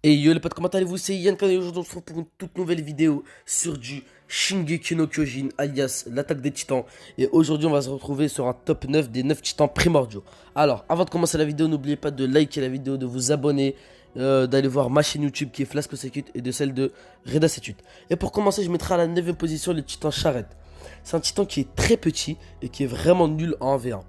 Et yo les potes, comment allez-vous? C'est Yann et aujourd'hui on se retrouve pour une toute nouvelle vidéo sur du Shingeki no Kyojin alias l'attaque des titans. Et aujourd'hui on va se retrouver sur un top 9 des 9 titans primordiaux. Alors avant de commencer la vidéo, n'oubliez pas de liker la vidéo, de vous abonner, d'aller voir ma chaîne YouTube qui est Flasco Secute et de celle de Reda Secute. Et pour commencer je mettrai à la 9ème position le titan Charrette. C'est un titan qui est très petit et qui est vraiment nul en 1v1.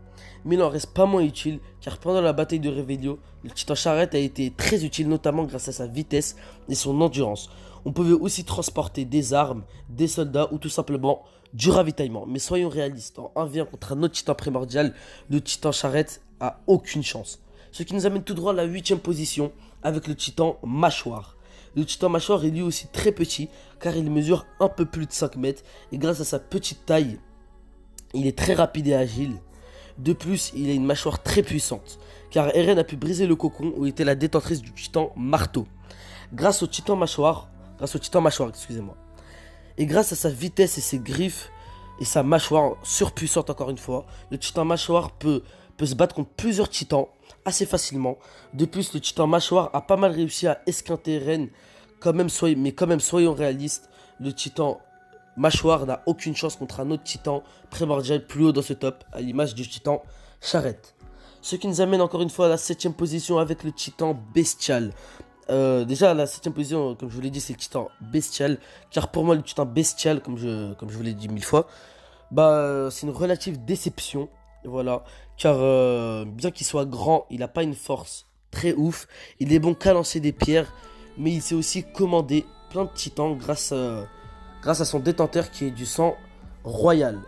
Mais il n'en reste pas moins utile, car pendant la bataille de Revelio, le titan Charrette a été très utile, notamment grâce à sa vitesse et son endurance. On pouvait aussi transporter des armes, des soldats ou tout simplement du ravitaillement. Mais soyons réalistes, en 1v1 contre un autre titan primordial, le titan Charrette a aucune chance. Ce qui nous amène tout droit à la 8ème position avec le titan Mâchoire. Le titan Mâchoire est lui aussi très petit, car il mesure un peu plus de 5 mètres et grâce à sa petite taille, il est très rapide et agile. De plus, il a une mâchoire très puissante, car Eren a pu briser le cocon où était la détentrice du titan Marteau. Grâce au titan mâchoire, excusez-moi, et grâce à sa vitesse et ses griffes et sa mâchoire surpuissante encore une fois, le titan mâchoire peut se battre contre plusieurs titans assez facilement. De plus, le titan mâchoire a pas mal réussi à esquinter Eren, mais quand même soyons réalistes, le titan Mâchoire n'a aucune chance contre un autre titan primordial plus haut dans ce top, à l'image du titan Charrette. Ce qui nous amène encore une fois à la 7ème position avec le titan Bestial. Déjà, à la 7ème position, comme je vous l'ai dit, c'est le titan Bestial. Car pour moi, le titan Bestial, comme je vous l'ai dit 1000 fois, c'est une relative déception. Voilà. Car bien qu'il soit grand, il n'a pas une force très ouf. Il est bon qu'à lancer des pierres, mais il sait aussi commander plein de titans grâce à son détenteur qui est du sang royal.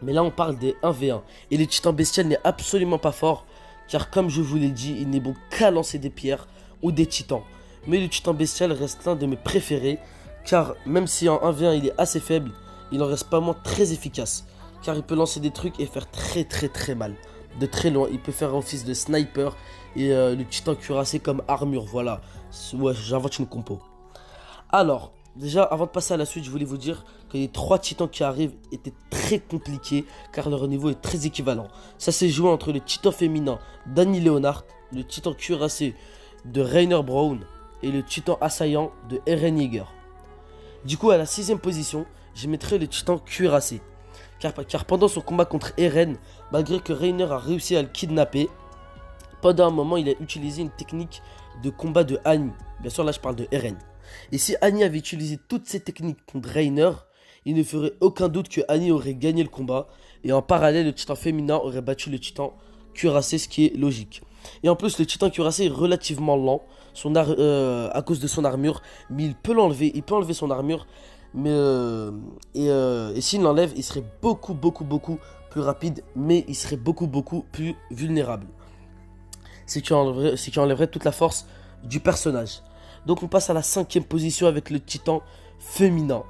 Mais là on parle des 1v1. Et le titan bestial n'est absolument pas fort, car comme je vous l'ai dit, il n'est bon qu'à lancer des pierres ou des titans. Mais le titan bestial reste l'un de mes préférés, car même si en 1v1 il est assez faible, il en reste pas moins très efficace. Car il peut lancer des trucs et faire très mal. De très loin, il peut faire office de sniper et le titan cuirassé comme armure, voilà. Ouais, j'invente une compo. Alors, déjà, avant de passer à la suite, je voulais vous dire que les 3 titans qui arrivent étaient très compliqués car leur niveau est très équivalent. Ça s'est joué entre le titan féminin d'Annie Leonhardt, le titan cuirassé de Rainer Brown et le titan assaillant de Eren Yeager. Du coup, à la 6ème position, je mettrai le titan cuirassé. Car pendant son combat contre Eren, malgré que Rainer a réussi à le kidnapper, pendant un moment, il a utilisé une technique de combat de Annie. Bien sûr, là, je parle de Eren. Et si Annie avait utilisé toutes ces techniques contre Rainer, il ne ferait aucun doute que Annie aurait gagné le combat. Et en parallèle, le titan féminin aurait battu le titan cuirassé, ce qui est logique. Et en plus, le titan cuirassé est relativement lent à cause de son armure. Mais il peut l'enlever, son armure. Mais et s'il l'enlève, il serait beaucoup plus rapide. Mais il serait beaucoup plus vulnérable. C'est qui enlèverait toute la force du personnage. Donc on passe à la 5ème position avec le titan féminin.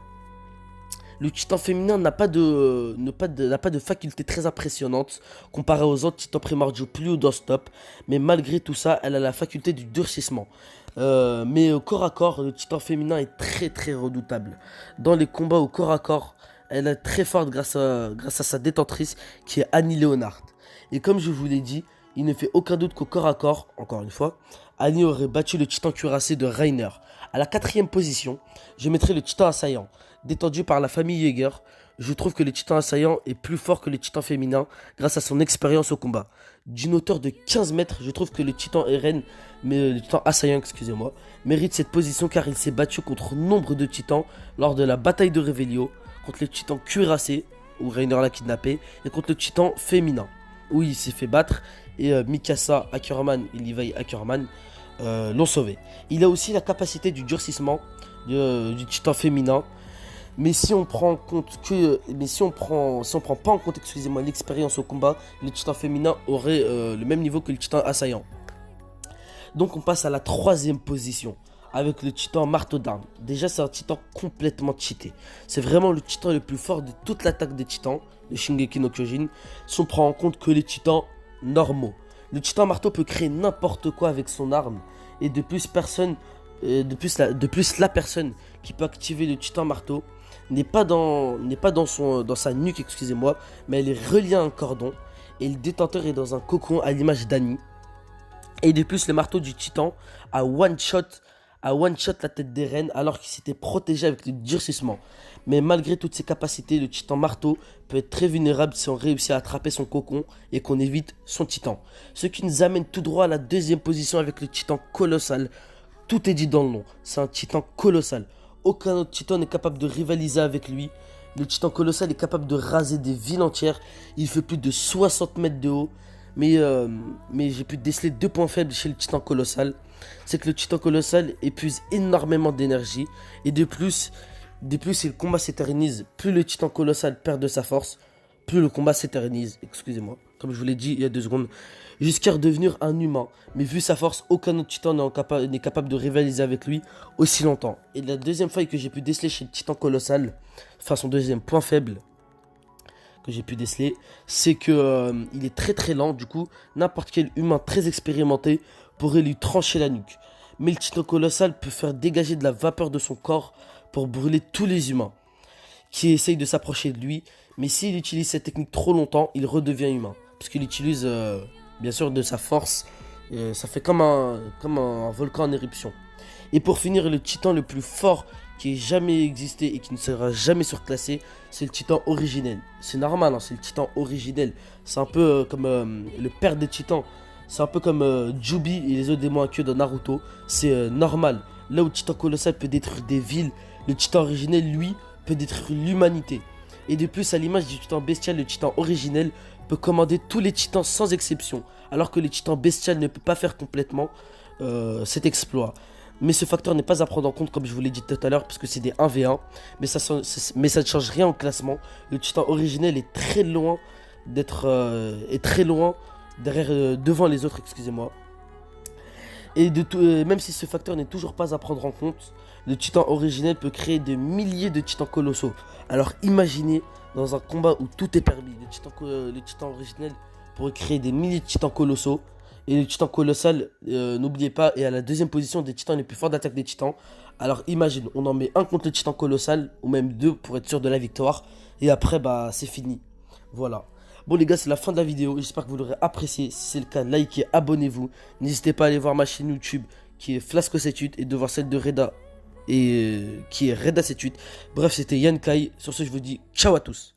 Le titan féminin n'a pas de faculté très impressionnante comparé aux autres titans primordiaux plus haut dans ce top. Mais malgré tout ça, elle a la faculté du durcissement. Mais au corps à corps, le titan féminin est très redoutable. Dans les combats au corps à corps, elle est très forte grâce à sa détentrice qui est Annie Leonhardt. Et comme je vous l'ai dit, il ne fait aucun doute qu'au corps à corps, encore une fois, Annie aurait battu le titan cuirassé de Rainer. À la 4ème position, je mettrai le titan assaillant. Détendu par la famille Yeager, je trouve que le titan assaillant est plus fort que le titan féminin grâce à son expérience au combat. D'une hauteur de 15 mètres, je trouve que le titan le titan assaillant, excusez-moi, mérite cette position car il s'est battu contre nombre de titans lors de la bataille de Revelio, contre le titan cuirassé, où Rainer l'a kidnappé, et contre le titan féminin, où il s'est fait battre. Et Mikasa Ackerman et Levi Ackerman l'ont sauvé. Il a aussi la capacité du durcissement du titan féminin. Mais si on prend pas en compte, excusez-moi, l'expérience au combat, le titan féminin aurait le même niveau que le titan assaillant. Donc on passe à la 3ème position avec le titan marteau d'armes. Déjà c'est un titan complètement cheaté. C'est vraiment le titan le plus fort de toute l'attaque des titans de Shingeki no Kyojin. Si on prend en compte que les titans normaux. Le titan marteau peut créer n'importe quoi avec son arme. Et de plus, la personne qui peut activer le titan marteau n'est pas dans sa nuque, excusez-moi, mais elle est reliée à un cordon. Et le détenteur est dans un cocon à l'image d'Annie. Et de plus, le marteau du titan a one shot a one-shot la tête d'Eren alors qu'il s'était protégé avec le durcissement. Mais malgré toutes ses capacités, le titan marteau peut être très vulnérable si on réussit à attraper son cocon et qu'on évite son titan. Ce qui nous amène tout droit à la deuxième position avec le titan colossal. Tout est dit dans le nom, c'est un titan colossal. Aucun autre titan n'est capable de rivaliser avec lui. Le titan colossal est capable de raser des villes entières. Il fait plus de 60 mètres de haut. Mais j'ai pu déceler deux points faibles chez le titan colossal. C'est que le titan colossal épuise énormément d'énergie. Et de plus, si le combat s'éternise, plus le titan colossal perd de sa force, plus le combat s'éternise. Excusez-moi, comme je vous l'ai dit il y a 2 secondes. Jusqu'à redevenir un humain. Mais vu sa force, aucun autre titan n'est capable de rivaliser avec lui aussi longtemps. Et la deuxième faille que j'ai pu déceler chez le titan colossal, enfin son deuxième point faible que j'ai pu déceler, c'est que il est très très lent. Du coup, n'importe quel humain très expérimenté pourrait lui trancher la nuque. Mais le titan colossal peut faire dégager de la vapeur de son corps pour brûler tous les humains qui essayent de s'approcher de lui. Mais s'il utilise cette technique trop longtemps, il redevient humain. Parce qu'il utilise bien sûr de sa force. Ça fait comme un volcan en éruption. Et pour finir, le titan le plus fort qui ait jamais existé et qui ne sera jamais surclassé, c'est le titan originel. C'est normal, hein, c'est le titan originel. C'est un peu comme le père des titans. C'est un peu comme Jubi et les autres démons à queue dans Naruto. C'est normal. Là où le titan colossal peut détruire des villes, le titan originel, lui, peut détruire l'humanité. Et de plus, à l'image du titan bestial, le titan originel peut commander tous les titans sans exception. Alors que le titan bestial ne peut pas faire complètement cet exploit. Mais ce facteur n'est pas à prendre en compte comme je vous l'ai dit tout à l'heure parce que c'est des 1v1. Mais ça ne change rien au classement. Le titan originel est très loin devant les autres, excusez-moi. Et même si ce facteur n'est toujours pas à prendre en compte, le titan originel peut créer des milliers de titans colossaux. Alors imaginez dans un combat où tout est permis. Le titan originel pourrait créer des milliers de titans colossaux. Et le titan colossal, n'oubliez pas, est à la deuxième position des titans les plus forts d'attaque des titans. Alors imagine, on en met un contre le titan colossal, ou même 2 pour être sûr de la victoire. Et après, bah c'est fini. Voilà. Bon les gars, c'est la fin de la vidéo. J'espère que vous l'aurez apprécié. Si c'est le cas, likez, abonnez-vous. N'hésitez pas à aller voir ma chaîne YouTube qui est Flasco78 et de voir celle de Reda et qui est Reda78. Bref, c'était Yankai. Sur ce, je vous dis ciao à tous.